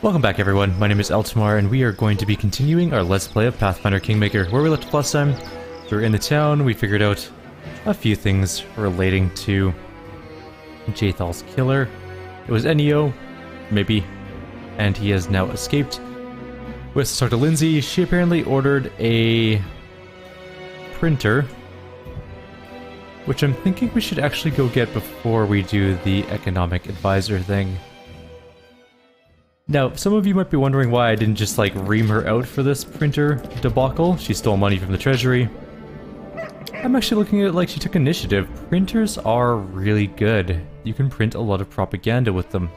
Welcome back everyone, my name is Eltimar and we are going to be continuing our Let's Play of Pathfinder Kingmaker. Where we left off last time, we were in the town, we figured out a few things relating to Jathal's killer. It was Enio, maybe, and he has now escaped. We have to talk to Lindsay. She apparently ordered a printer, which I'm thinking we should actually go get before we do the economic advisor thing. Now, some of you might be wondering why I didn't just, like, ream her out for this printer debacle. She stole money from the treasury. I'm actually looking at it like she took initiative. Printers are really good. You can print a lot of propaganda with them.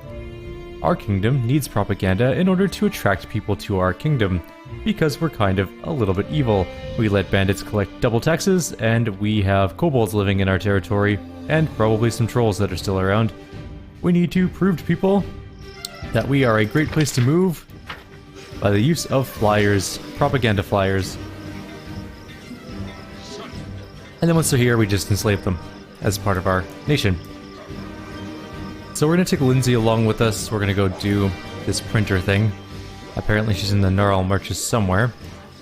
Our kingdom needs propaganda in order to attract people to our kingdom, because we're kind of a little bit evil. We let bandits collect double taxes, and we have kobolds living in our territory, and probably some trolls that are still around. We need to prove to people that we are a great place to move by the use of flyers, propaganda flyers. And then once they're here, we just enslave them as part of our nation. So we're going to take Lindsay along with us. We're going to go do this printer thing. Apparently she's in the Knurl marches somewhere.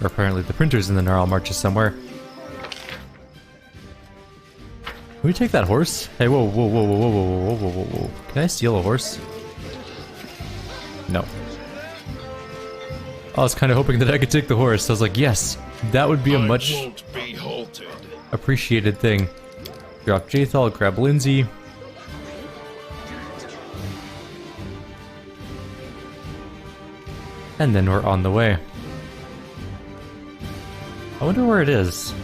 Or apparently the printer's in the Knurl marches somewhere. Can we take that horse? Hey, whoa, whoa, whoa, whoa, whoa, whoa, whoa, whoa, whoa. Can I steal a horse? No. I was kind of hoping that I could take the horse. I was like, yes, that would be a much appreciated thing. Drop Jathal, grab Lindsay. And then we're on the way. I wonder where it is.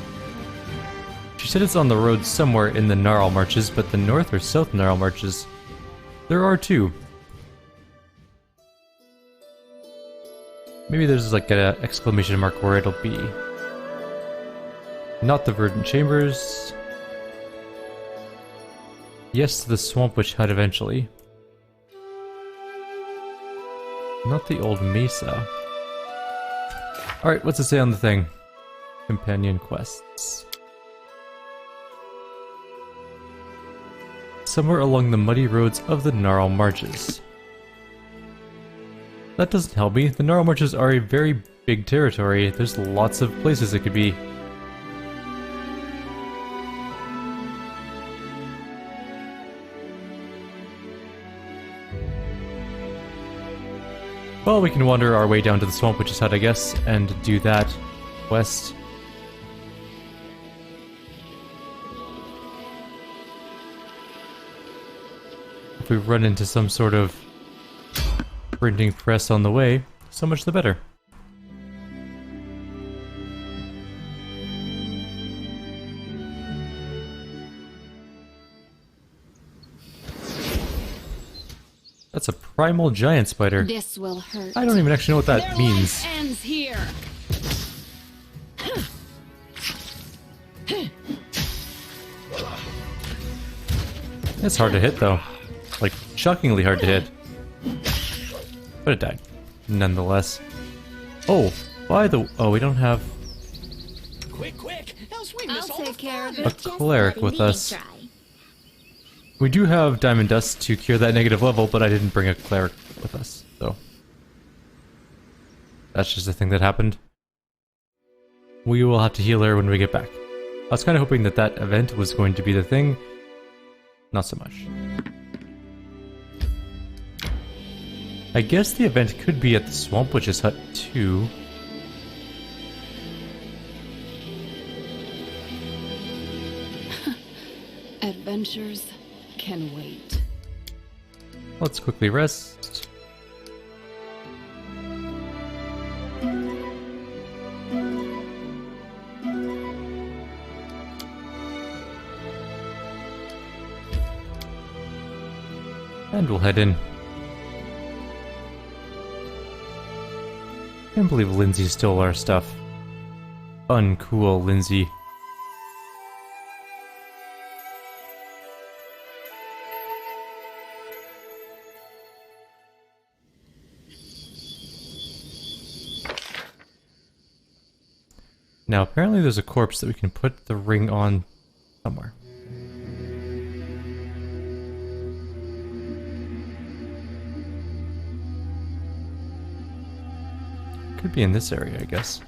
She said it's on the road somewhere in the Knurl marches, but the north or south Knurl marches, there are two. Maybe there's like an exclamation mark where it'll be. Not the Verdant Chambers. Yes to the Swamp Witch Hut eventually. Not the Old Mesa. Alright, what's it say on the thing? Companion quests. Somewhere along the muddy roads of the Knurl marches. That doesn't help me. The Knurl marches are a very big territory. There's lots of places it could be. Well, we can wander our way down to the Swamp Witch's Hut, I guess, and do that quest. If we run into some sort of printing press on the way, so much the better. That's a primal giant spider. This will hurt. I don't even actually know what that means. Their life ends here. It's hard to hit though. Like, shockingly hard to hit. But it died, nonetheless. Oh, we don't have Quick, else we I'll miss all take the care of fun. it. a cleric with us. We do have diamond dust to cure that negative level, but I didn't bring a cleric with us, so that's just a thing that happened. We will have to heal her when we get back. I was kind of hoping that that event was going to be the thing. Not so much. I guess the event could be at the Swamp Witch's Hut too. Adventures can wait. Let's quickly rest. And we'll head in. Can't believe Lindsay stole our stuff. Uncool, Lindsay. Now, apparently there's a corpse that we can put the ring on somewhere. Could be in this area, I guess.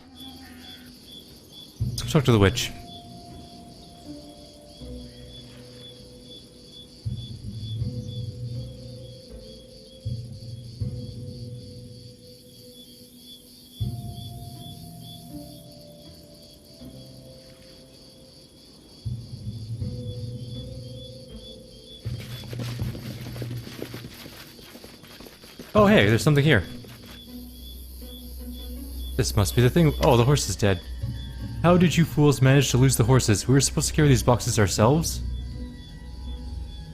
Let's talk to the witch. Oh hey, there's something here. This must be the thing. Oh, the horse is dead. How did you fools manage to lose the horses? We were supposed to carry these boxes ourselves?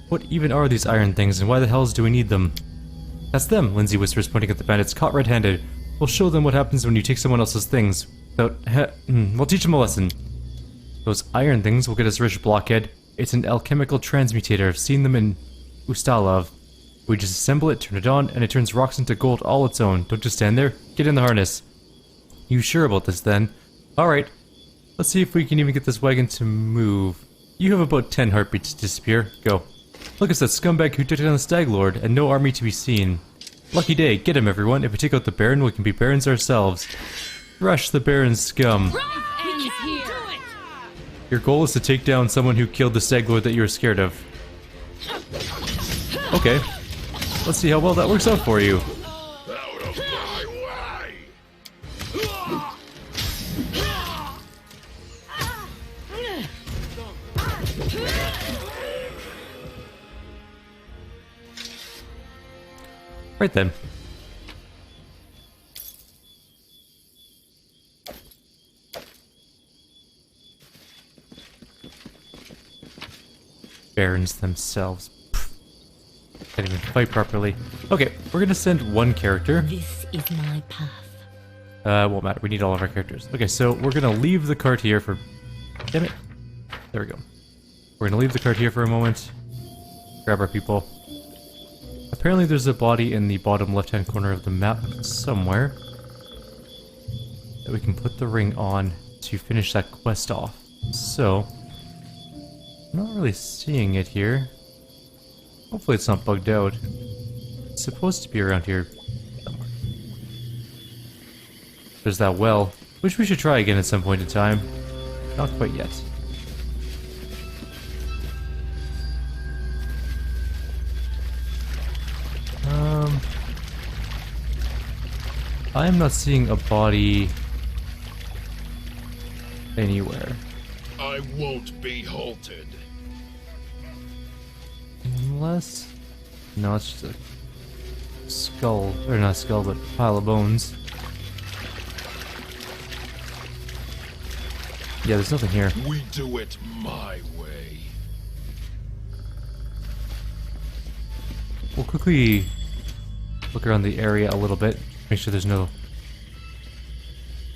What even are these iron things, and why the hells do we need them? That's them, Lindsay whispers, pointing at the bandits, caught red-handed. We'll show them what happens when you take someone else's things. We'll teach them a lesson. Those iron things will get us rich, blockhead. It's an alchemical transmutator. I've seen them in Ustalov. We just assemble it, turn it on, and it turns rocks into gold all its own. Don't just stand there. Get in the harness. You sure about this, then? Alright. Let's see if we can even get this wagon to move. You have about 10 heartbeats to disappear. Go. Look, it's that scumbag who took down the Stag Lord, and no army to be seen. Lucky day. Get him, everyone. If we take out the Baron, we can be Barons ourselves. Thrash the Baron's scum. He's here. Your goal is to take down someone who killed the Stag Lord that you were scared of. Okay. Let's see how well that works out for you. Out of my way! Right then. Barons themselves. Can't even fight properly. Okay, we're gonna send one character. This is my path. Won't matter. We need all of our characters. Okay, so we're gonna leave the cart here for... Damn it. There we go. We're gonna leave the cart here for a moment. Grab our people. Apparently there's a body in the bottom left-hand corner of the map somewhere that we can put the ring on to finish that quest off. So, I'm not really seeing it here. Hopefully it's not bugged out. It's supposed to be around here somewhere. There's that well, which we should try again at some point in time. Not quite yet. I am not seeing a body anywhere. I won't be halted. Unless... No, it's just a skull. Or not a skull, but pile of bones. Yeah, there's nothing here. We do it my way. We'll quickly look around the area a little bit. Make sure there's no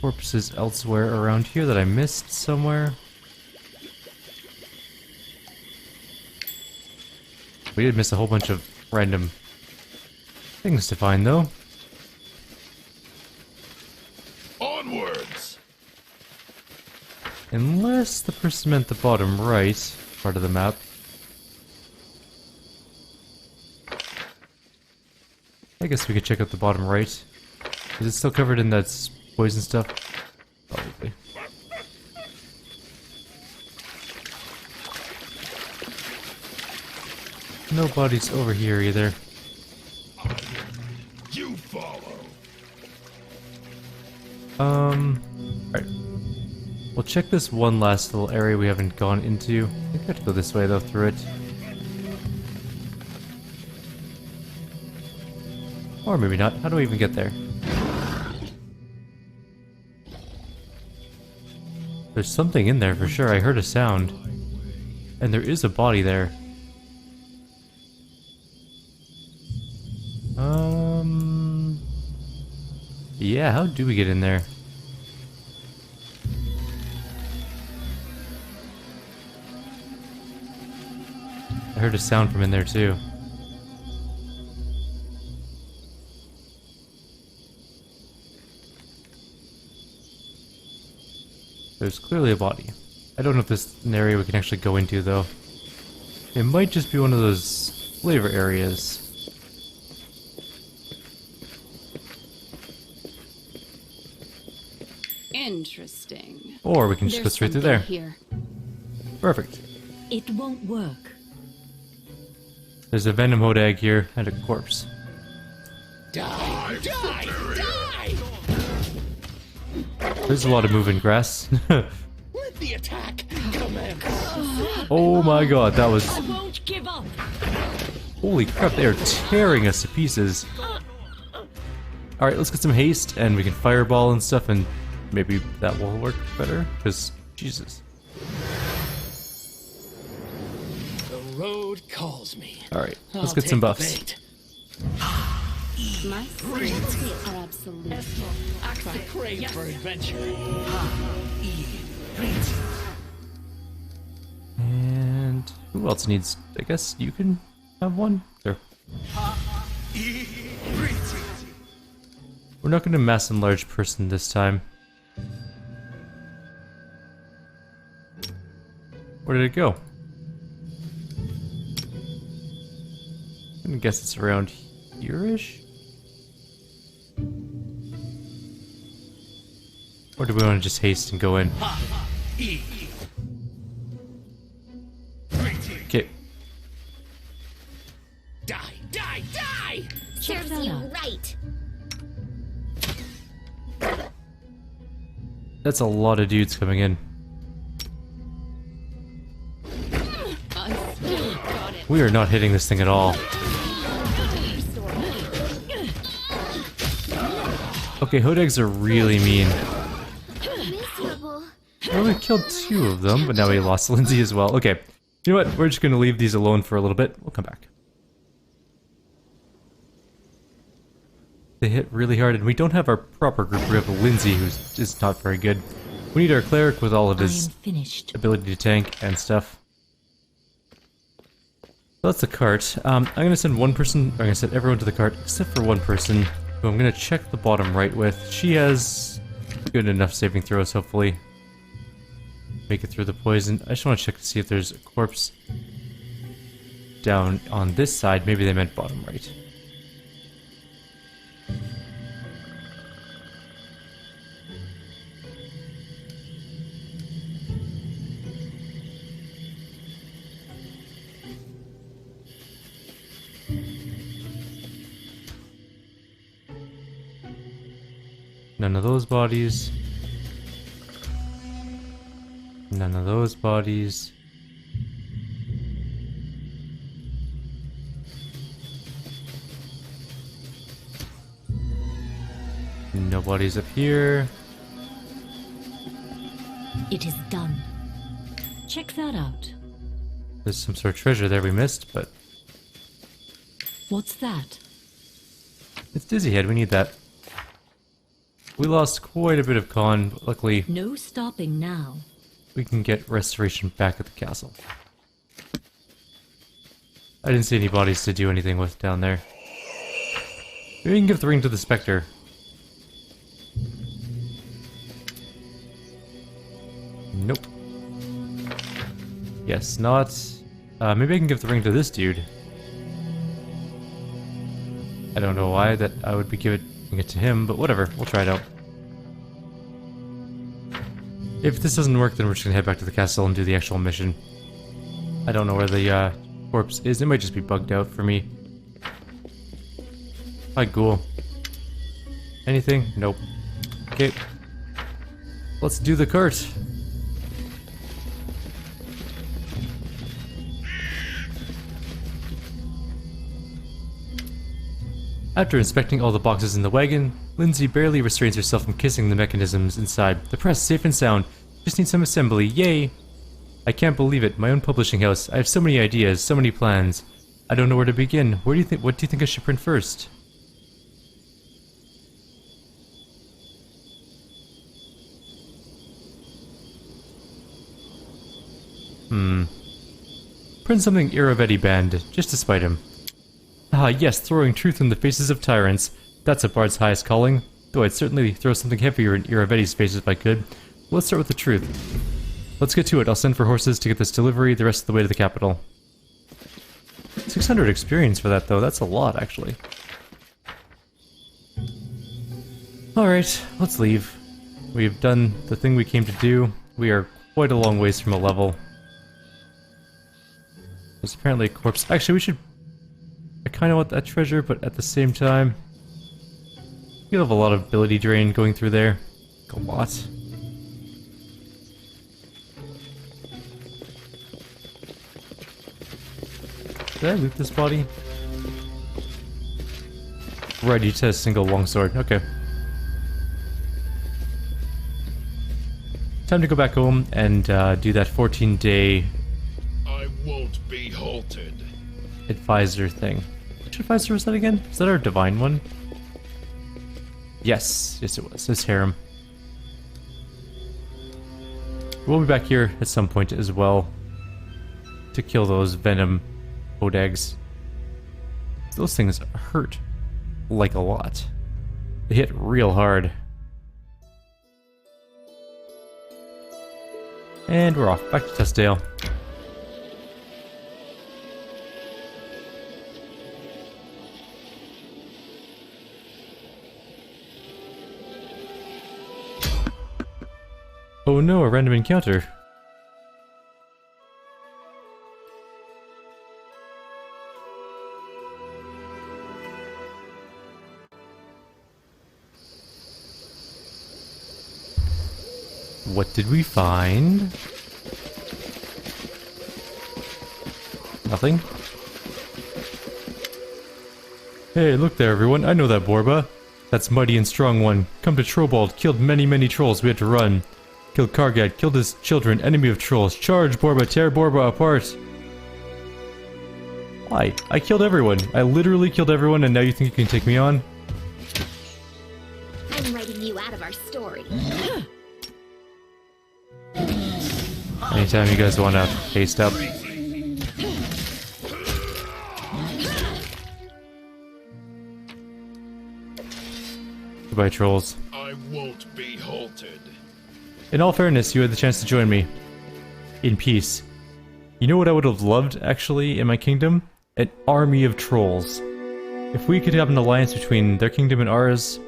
corpses elsewhere around here that I missed somewhere. We did miss a whole bunch of random things to find, though. Onwards! Unless the person meant the bottom right part of the map. I guess we could check out the bottom right. Is it still covered in that poison stuff? Probably. No bodies over here either. You follow. Right. We'll check this one last little area we haven't gone into. I think I have to go this way though, through it. Or maybe not. How do we even get there? There's something in there for sure. I heard a sound. And there is a body there. Yeah, how do we get in there? I heard a sound from in there too. There's clearly a body. I don't know if this is an area we can actually go into though. It might just be one of those flavor areas. Interesting. Or we can just go There's straight through something there. Here. Perfect. It won't work. There's a venom Oleg here and a corpse. Die! Die! Die! There's a lot of moving grass. Let the attack commence. Oh my god, that was... I won't give up. Holy crap, they are tearing us to pieces. Alright, let's get some haste and we can fireball and stuff and maybe that will work better. Because, Jesus. The road calls me. Alright, let's I'll get some take the buffs. bait. My skills are absolute. I crave for adventure. And who else needs... I guess you can have one? Sure. We're not going to mass and large person this time. Where did it go? I guess it's around here-ish? Or do we want to just haste and go in? Okay. Die! Die! Die! Check that out. right. That's a lot of dudes coming in. I still got it. We are not hitting this thing at all. Okay, Hodegs are really mean. Miserable. Well, we killed 2 of them, but now we lost Lindsay as well. Okay, you know what? We're just going to leave these alone for a little bit. We'll come back. They hit really hard, and we don't have our proper group. We have Lindsay, who's just not very good. We need our cleric with all of I am his finished. ability to tank and stuff. So that's the cart. I'm going to send one person, I'm going to send everyone to the cart, except for one person, who I'm going to check the bottom right with. She has good enough saving throws, hopefully. Make it through the poison. I just want to check to see if there's a corpse down on this side. Maybe they meant bottom right. None of those bodies. None of those bodies. No bodies up here. It is done. Check that out. There's some sort of treasure there we missed, but What's that? it's Dizzy Head, we need that. We lost quite a bit of con, but luckily No stopping now. we can get restoration back at the castle. I didn't see any bodies to do anything with down there. Maybe we can give the ring to the Spectre. Nope. Yes, not. Maybe I can give the ring to this dude. I don't know why that I would be giving it to him, but whatever. We'll try it out. If this doesn't work, then we're just gonna head back to the castle and do the actual mission. I don't know where the corpse is. It might just be bugged out for me. Hi, ghoul. Anything? Nope. Okay. Let's do the cart. After inspecting all the boxes in the wagon, Lindsay barely restrains herself from kissing the mechanisms inside. The press safe and sound. Just need some assembly. Yay! I can't believe it. My own publishing house. I have so many ideas, so many plans. I don't know where to begin. What do you think I should print first? Print something Iravetti banned, just to spite him. Ah, yes, throwing truth in the faces of tyrants. That's a bard's highest calling. Though I'd certainly throw something heavier in Iravetti's face if I could. Let's start with the truth. Let's get to it. I'll send for horses to get this delivery the rest of the way to the capital. 600 experience for that, though. That's a lot, actually. Alright, let's leave. We've done the thing we came to do. We are quite a long ways from a level. There's apparently a corpse. Actually, we should... I kind of want that treasure, but at the same time... You have a lot of ability drain going through there. A lot. Did I loot this body? Right, you just had a single longsword. Okay. Time to go back home and do that 14-day... I won't be halted. advisor thing. Which advisor was that again? Is that our divine one? Yes. Yes, it was. It's harem. We'll be back here at some point as well to kill those venom Olegs. Those things hurt like a lot. They hit real hard. And we're off. Back to Testdale. Oh no, a random encounter. What did we find? Nothing? Hey, look there everyone, I know that Borba. That's mighty and strong one. Come to Trobald, killed many trolls, we had to run. Killed Kargad, killed his children, enemy of trolls. Charge Borba, tear Borba apart. Why? I killed everyone. I literally killed everyone and now you think you can take me on? I'm writing you out of our story. Anytime you guys want to haste up. Goodbye, trolls. I won't be halted. In all fairness, you had the chance to join me. In peace. You know what I would have loved, actually, in my kingdom? An army of trolls. If we could have an alliance between their kingdom and ours,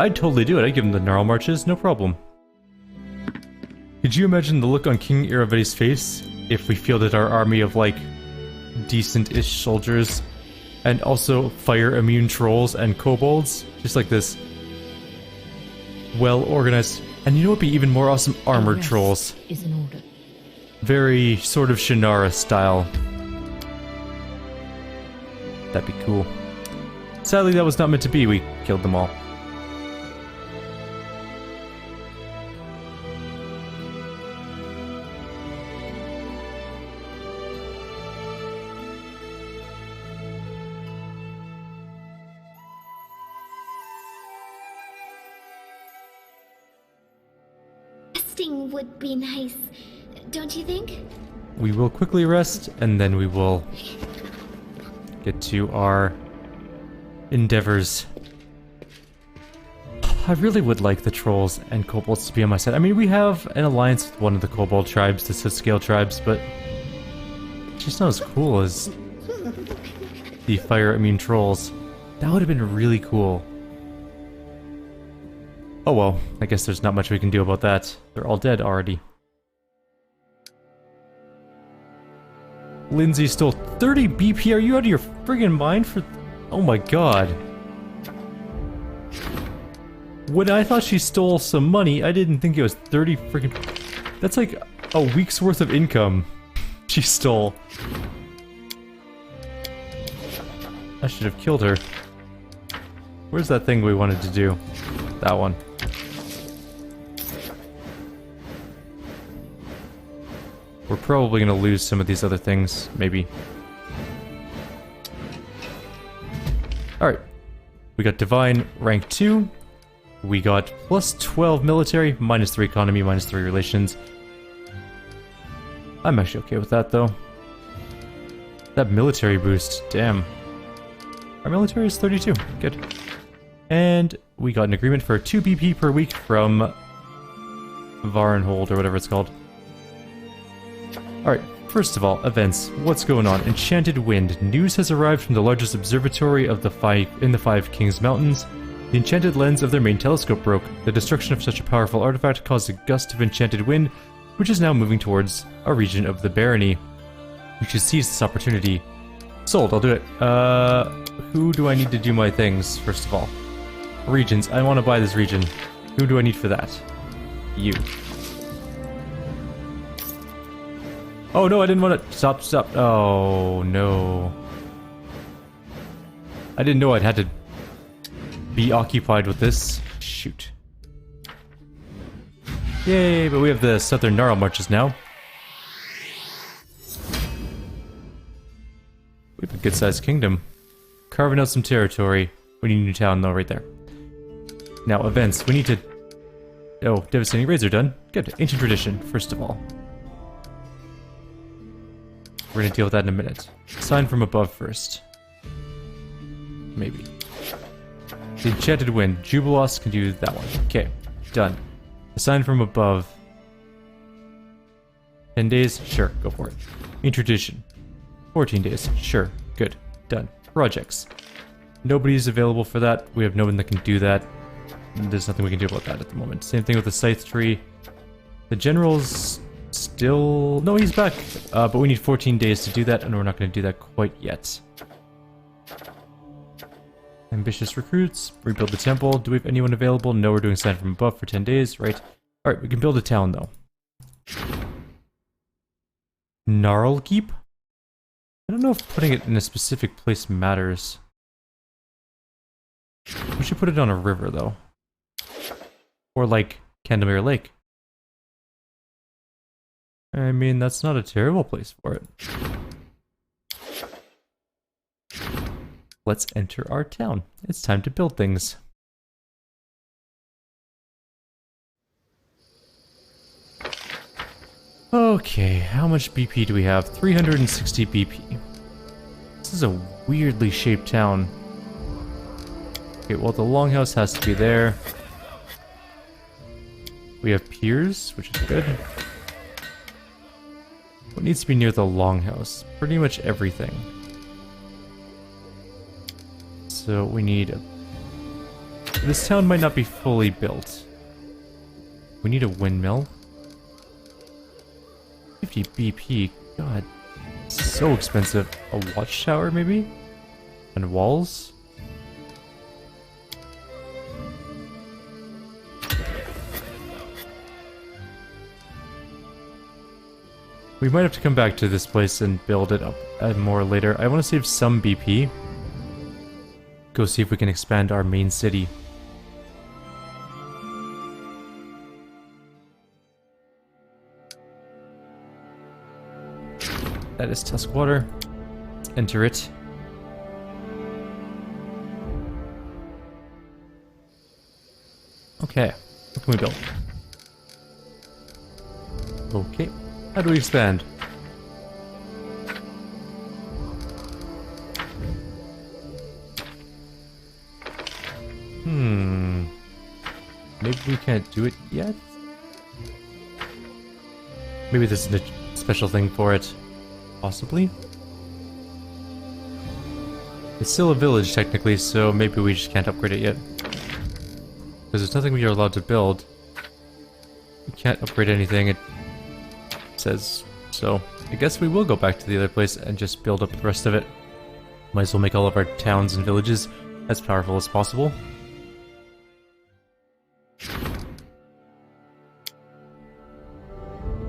I'd totally do it. I'd give them the Knurl marches, no problem. Could you imagine the look on King Irave's face if we fielded our army of, like, decent-ish soldiers, and also fire-immune trolls and kobolds? Just like this. Well-organized. And you know what would be even more awesome? Armored Arrest trolls. Is in order. Very sort of Shannara style. That'd be cool. Sadly, that was not meant to be. We killed them all. Resting would be nice, don't you think? We will quickly rest, and then we will get to our endeavors. I really would like the trolls and kobolds to be on my side. I mean, we have an alliance with one of the kobold tribes, the Sith-scale tribes, but it's just not as cool as the fire-immune trolls. That would have been really cool. Oh well, I guess there's not much we can do about that. They're all dead already. Lindsay stole 30 BP. Are you out of your friggin' mind for... Oh my god. When I thought she stole some money, I didn't think it was 30 friggin'... That's like a week's worth of income she stole. I should have killed her. Where's that thing we wanted to do? That one. We're probably gonna lose some of these other things, maybe. Alright. We got Divine, rank 2. We got plus 12 military, minus 3 economy, minus 3 relations. I'm actually okay with that, though. That military boost, damn. Our military is 32, good. And we got an agreement for 2 BP per week from Varenhold, or whatever it's called. Alright, first of all, events. What's going on? Enchanted Wind. News has arrived from the largest observatory of the Five Kings Mountains. The enchanted lens of their main telescope broke. The destruction of such a powerful artifact caused a gust of enchanted wind, which is now moving towards a region of the barony. We should seize this opportunity. Sold, I'll do it. Who do I need to do my things, first of all? Regions, I want to buy this region. Who do I need for that? You. Oh no, I didn't want to... Stop. Oh no. I didn't know I'd had to be occupied with this. Shoot. Yay, but we have the Southern Knurl marches now. We have a good-sized kingdom. Carving out some territory. We need a new town, though, right there. Now, events. We need to... Oh, devastating raids are done. Good. Ancient tradition, first of all. We're gonna deal with that in a minute. Sign from above first. Maybe. The enchanted wind. Jubilos can do that one. Okay, done. A sign from above. 10 days? Sure, go for it. In tradition. 14 days. Sure, good. Done. Projects. Nobody's available for that. We have no one that can do that. There's nothing we can do about that at the moment. Same thing with the scythe tree. The general's still... No, he's back. But we need 14 days to do that, and we're not going to do that quite yet. Ambitious recruits. Rebuild the temple. Do we have anyone available? No, we're doing sign from above for 10 days, right? Alright, we can build a town, though. Knurl Keep? I don't know if putting it in a specific place matters. We should put it on a river, though. Or like Thamior Lake. I mean, that's not a terrible place for it. Let's enter our town. It's time to build things. Okay, how much BP do we have? 360 BP. This is a weirdly shaped town. Okay, well, the longhouse has to be there. We have piers, which is good. What needs to be near the longhouse? Pretty much everything. So we need a... This town might not be fully built. We need a windmill. 50 BP. God. So expensive. A watchtower, maybe? And walls? We might have to come back to this place and build it up more later. I want to save some BP. Go see if we can expand our main city. That is Tuskwater. Let's enter it. Okay, what can we build? Okay, how do we expand? Maybe we can't do it yet? Maybe this is a special thing for it. Possibly? It's still a village, technically, so maybe we just can't upgrade it yet. Because there's nothing we are allowed to build. We can't upgrade anything, it says. So, I guess we will go back to the other place and just build up the rest of it. Might as well make all of our towns and villages as powerful as possible.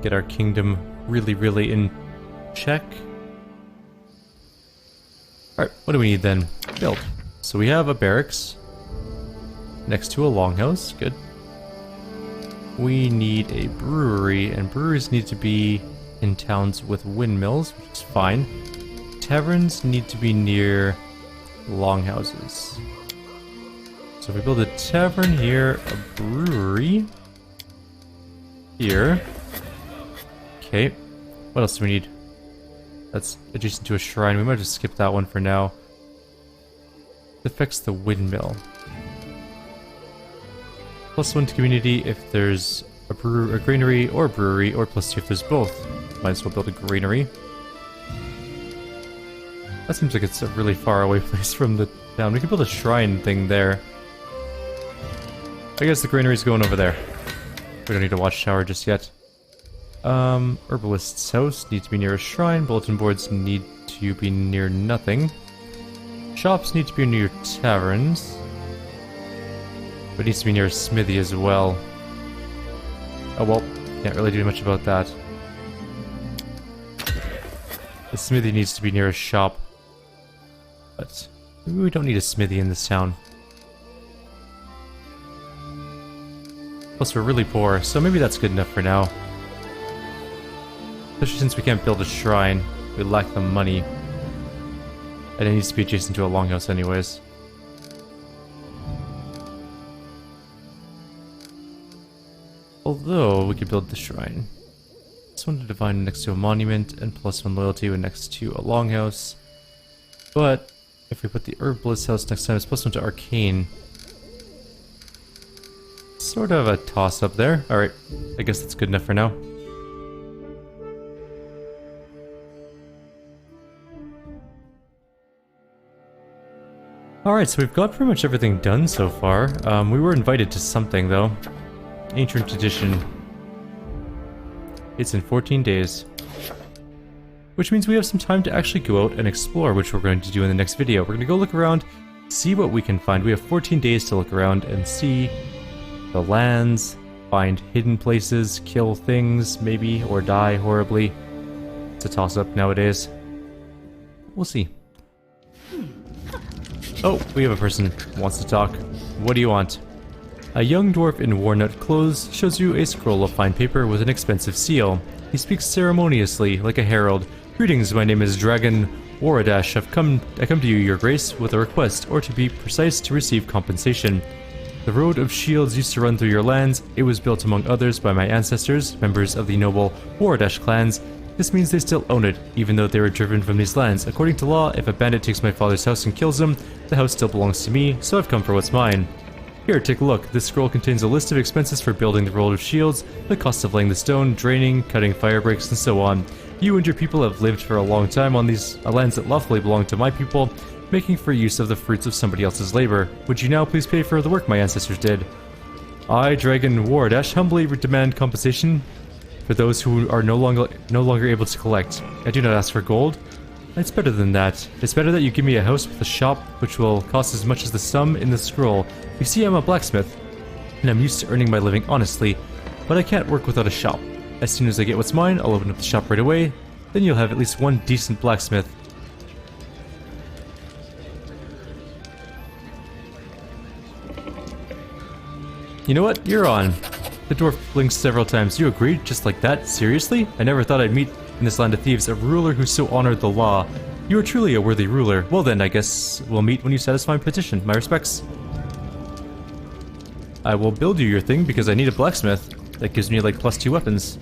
Get our kingdom really in check. Alright, what do we need then? Build. So we have a barracks next to a longhouse. Good. We need a brewery, and breweries need to be in towns with windmills, which is fine. Taverns need to be near longhouses. So if we build a tavern here, a brewery here. Okay, what else do we need? That's adjacent to a shrine. We might just skip that one for now. It affects the windmill. +1 to community if there's a granary or a brewery, or +2 if there's both. Might as well build a granary. That seems like it's a really far away place from the town. We could build a shrine thing there. I guess the granary's going over there. We don't need a watchtower just yet. Herbalist's house needs to be near a shrine. Bulletin boards need to be near nothing. Shops need to be near taverns. But it needs to be near a smithy as well. Oh well, can't really do much about that. The smithy needs to be near a shop. But maybe we don't need a smithy in this town. Plus we're really poor, so maybe that's good enough for now. Especially since we can't build a shrine. We lack the money. And it needs to be adjacent to a longhouse anyways. Although, we could build the shrine. +1 to divine next to a monument, and +1 loyalty when next to a longhouse. But, if we put the herbalist house next time, it's +1 to arcane. Sort of a toss-up there. Alright, I guess that's good enough for now. Alright, so we've got pretty much everything done so far. We were invited to something, though. Ancient tradition. It's in 14 days. Which means we have some time to actually go out and explore, which we're going to do in the next video. We're going to go look around, see what we can find. We have 14 days to look around and see the lands, find hidden places, kill things, maybe, or die horribly. It's a toss-up nowadays. We'll see. Oh, we have a person who wants to talk. What do you want? A young dwarf in worn-out clothes shows you a scroll of fine paper with an expensive seal. He speaks ceremoniously, like a herald. Greetings, my name is Dragon Waradash. I come to you, your grace, with a request, or to be precise, to receive compensation. The Road of Shields used to run through your lands. It was built, among others, by my ancestors, members of the noble Waradash clans. This means they still own it, even though they were driven from these lands. According to law, if a bandit takes my father's house and kills him, the house still belongs to me, so I've come for what's mine. Here, take a look. This scroll contains a list of expenses for building the Road of Shields, the cost of laying the stone, draining, cutting fire breaks, and so on. You and your people have lived for a long time on these lands that lawfully belong to my people, making free use of the fruits of somebody else's labor. Would you now please pay for the work my ancestors did? I, Dragon Wardash, humbly demand compensation for those who are no longer able to collect. I do not ask for gold. It's better than that. It's better that you give me a house with a shop, which will cost as much as the sum in the scroll. You see, I'm a blacksmith, and I'm used to earning my living honestly, but I can't work without a shop. As soon as I get what's mine, I'll open up the shop right away. Then you'll have at least one decent blacksmith. You know what? You're on. The dwarf blinked several times. You agreed? Just like that? Seriously? I never thought I'd meet in this land of thieves a ruler who so honored the law. You are truly a worthy ruler. Well then, I guess we'll meet when you satisfy my petition. My respects. I will build you your thing because I need a blacksmith. That gives me like +2 weapons.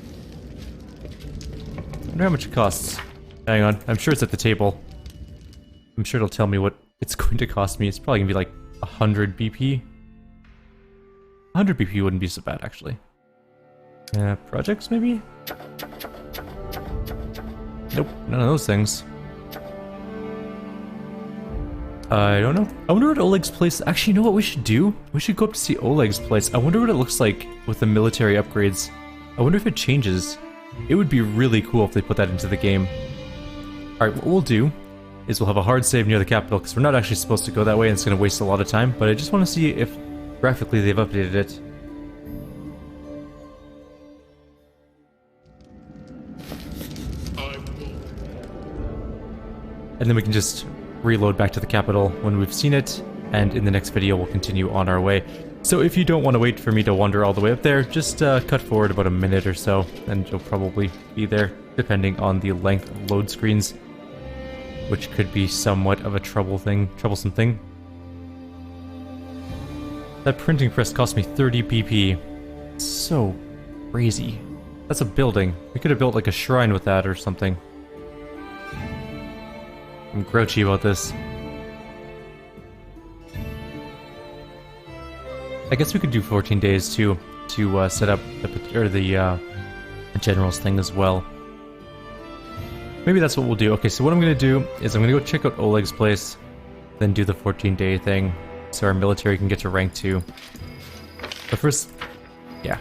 I wonder how much it costs. Hang on, I'm sure it's at the table. I'm sure it'll tell me what it's going to cost me. It's probably gonna be like 100 BP. 100 BP wouldn't be so bad, actually. Projects, maybe? Nope, none of those things. I don't know. I wonder what Oleg's place... Actually, you know what we should do? We should go up to see Oleg's place. I wonder what it looks like with the military upgrades. I wonder if it changes. It would be really cool if they put that into the game. Alright, what we'll do is we'll have a hard save near the capital, because we're not actually supposed to go that way and it's going to waste a lot of time, but I just want to see if graphically they've updated it. And then we can just reload back to the capital when we've seen it, and in the next video we'll continue on our way. So if you don't want to wait for me to wander all the way up there, just cut forward about a minute or so, and you'll probably be there, depending on the length of load screens, which could be somewhat of a troublesome thing. That printing press cost me 30 BP. So crazy. That's a building. We could have built like a shrine with that or something. I'm grouchy about this. I guess we could do 14 days too, to set up the general's thing as well. Maybe that's what we'll do. Okay, so what I'm gonna do is I'm gonna go check out Oleg's place, then do the 14-day thing, so our military can get to rank 2. But first, yeah.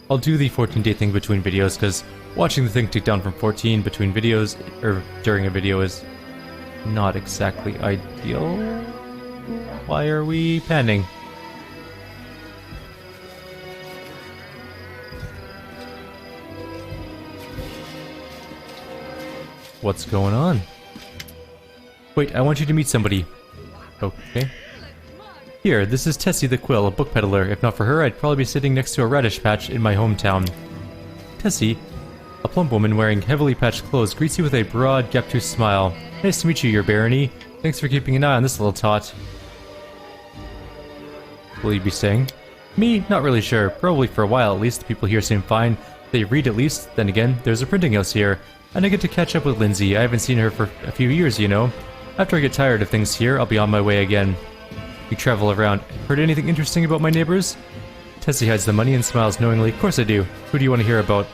I'll do the 14-day thing between videos, because watching the thing tick down from 14 between videos, or during a video, is not exactly ideal. Why are we panning? What's going on? Wait, I want you to meet somebody. Okay. Here, this is Tessie the Quill, a book peddler. If not for her, I'd probably be sitting next to a radish patch in my hometown. Tessie, a plump woman wearing heavily patched clothes, greets you with a broad, gap-toothed smile. Nice to meet you, your barony. Thanks for keeping an eye on this little tot. Will you be staying? Me? Not really sure. Probably for a while at least. The people here seem fine. They read at least. Then again, there's a printing house here. And I get to catch up with Lindsay. I haven't seen her for a few years, you know. After I get tired of things here, I'll be on my way again. You travel around. Heard anything interesting about my neighbors? Tessie hides the money and smiles knowingly. Of course I do. Who do you want to hear about?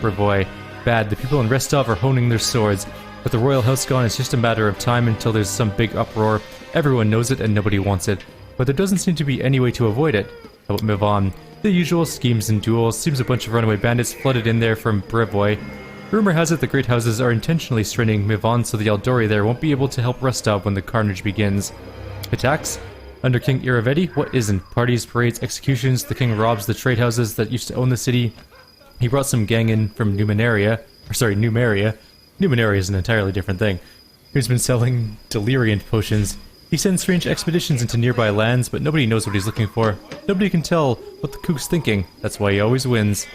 Brevoy. Bad. The people in Restov are honing their swords. With the royal house gone, it's just a matter of time until there's some big uproar. Everyone knows it and nobody wants it. But there doesn't seem to be any way to avoid it. How about Mivon? The usual schemes and duels. Seems a bunch of runaway bandits flooded in there from Brevoy. Rumor has it the great houses are intentionally straining Mivon so the Eldori there won't be able to help Rostov when the carnage begins. Attacks? Under King Iravedi? What isn't? Parties, parades, executions. The king robs the trade houses that used to own the city. He brought some gang in from Numeria. Numeria is an entirely different thing. Who's been selling deliriant potions. He sends strange expeditions into nearby lands, but nobody knows what he's looking for. Nobody can tell what the kook's thinking. That's why he always wins.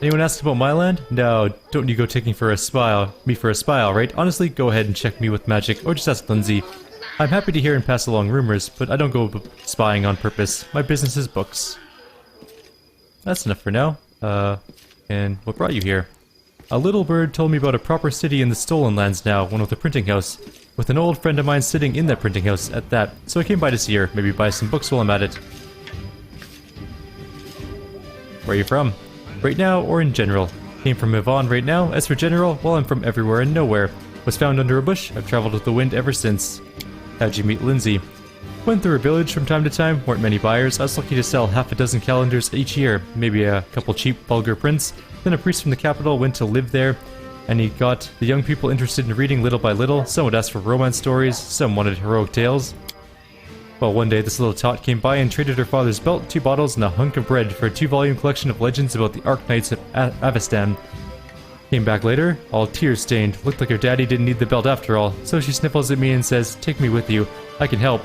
Anyone asked about my land? No, don't you go taking me for a spy, alright? Honestly, go ahead and check me with magic, or just ask Lindsay. I'm happy to hear and pass along rumors, but I don't go spying on purpose. My business is books. That's enough for now. And what brought you here? A little bird told me about a proper city in the Stolen Lands now, one with a printing house. With an old friend of mine sitting in that printing house at that, so I came by to see her, maybe buy some books while I'm at it. Where are you from? Right now, or in general? Came from Mivon right now. As for general, well, I'm from everywhere and nowhere. Was found under a bush. I've traveled with the wind ever since. How'd you meet Lindsay? Went through a village from time to time. Weren't many buyers. I was lucky to sell half a dozen calendars each year. Maybe a couple cheap, vulgar prints. Then a priest from the capital went to live there, and he got the young people interested in reading little by little. Some would ask for romance stories. Some wanted heroic tales. Well, one day this little tot came by and traded her father's belt, 2 bottles, and a hunk of bread for a 2-volume collection of legends about the Ark Knights of Avestan. Came back later, all tear-stained. Looked like her daddy didn't need the belt after all. So she sniffles at me and says, "Take me with you. I can help."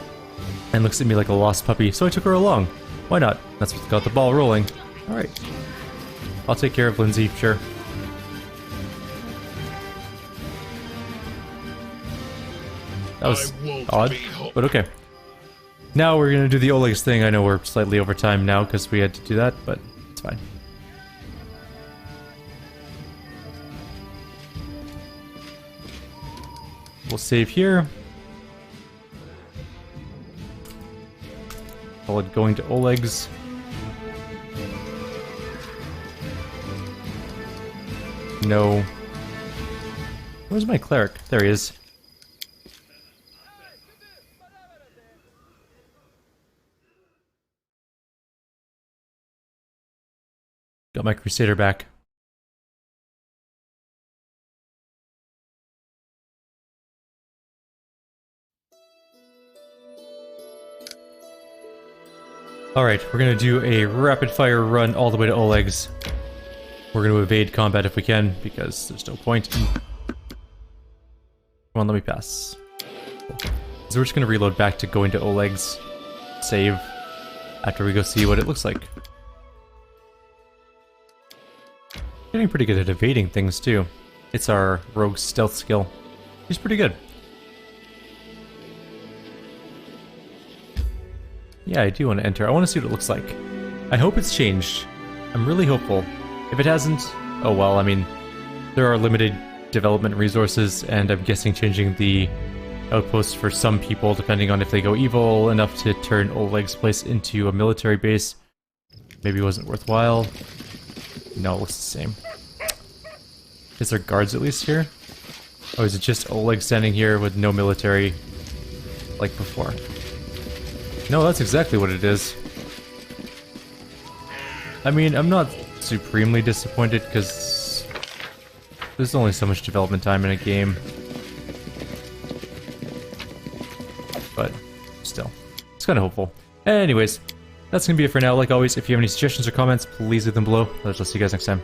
And looks at me like a lost puppy, so I took her along. Why not? That's what got the ball rolling. Alright. I'll take care of Lindsay, sure. That was odd, but okay. Now we're gonna do the Oleg's thing. I know we're slightly over time now because we had to do that, but it's fine. We'll save here. Call it going to Oleg's. No. Where's my cleric? There he is. Got my Crusader back. Alright, we're gonna do a rapid fire run all the way to Oleg's. We're gonna evade combat if we can, because there's no point. Come on, let me pass. Cool. So we're just gonna reload back to going to Oleg's. Save. After we go see what it looks like. Getting pretty good at evading things too. It's our rogue's stealth skill. He's pretty good. Yeah, I do want to enter. I want to see what it looks like. I hope it's changed. I'm really hopeful. If it hasn't, oh well, I mean, there are limited development resources, and I'm guessing changing the outpost for some people, depending on if they go evil enough to turn Oleg's place into a military base, maybe wasn't worthwhile. No, it looks the same. Is there guards at least here? Oh, is it just Oleg standing here with no military like before? No, that's exactly what it is. I mean, I'm not supremely disappointed because there's only so much development time in a game. But still, it's kind of hopeful. Anyways, that's going to be it for now. Like always, if you have any suggestions or comments, please leave them below. I'll see you guys next time.